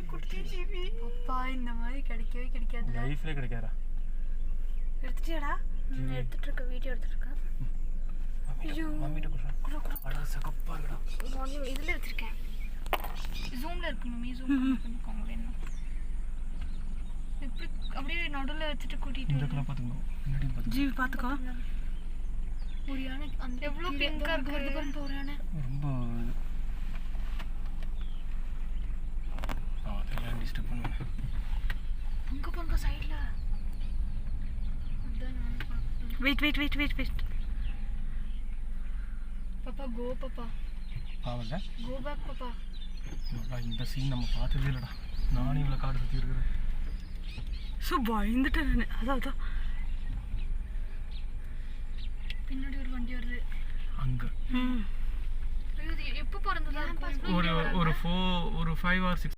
குட்டி ஜீவி அப்பா இந்த மாதிரி கிடைக்கவே கிடைக்காது லைஃப்ல கிடைக்காதா எடுத்துட்டியாடா எடுத்துட்டு இருக்க வீடியோ எடுத்துட்டு இருக்கேன் ஐயோ மம்மிட்ட குடுறா அட சகப்பா இருக்குடா மார்னிங் இதுல வச்சிருக்கேன் ஜூம்ல இருக்கு மம்மி ஜூம் பண்ணிக்கோங்க வேணும் இப்படி அப்படியே நடுவுல வச்சிட்டு கூட்டிட்டு இந்த கலர் பாத்துக்கோ பின்னாடி பாத்துக்கோ ஜீவி பாத்துக்கோ ஒரு யானை அந்த எவ்வளவு பிங்கா இருக்கு வருது பாருங்க ஒரு யானை ரொம்ப அதெல்லாம் டிஸ்டர்ப் பண்ணுவேன் அங்க பாருங்க சைடுல அதான் நான் பாக்குறேன் வெயிட் பாப்பா கோ பாப்பா பாவல கோ பேக் பாப்பா இந்த சீன் நம்ம பார்த்ததே இல்லடா நானே இவ்வளவு காடு சுத்தி இருக்கிறேன் பயந்துட்டேன் நான் அதான் பின்னாடி ஒரு வண்டி வருது அங்க ஐயோ எப்போ பிறந்ததா ஒரு 5 or 6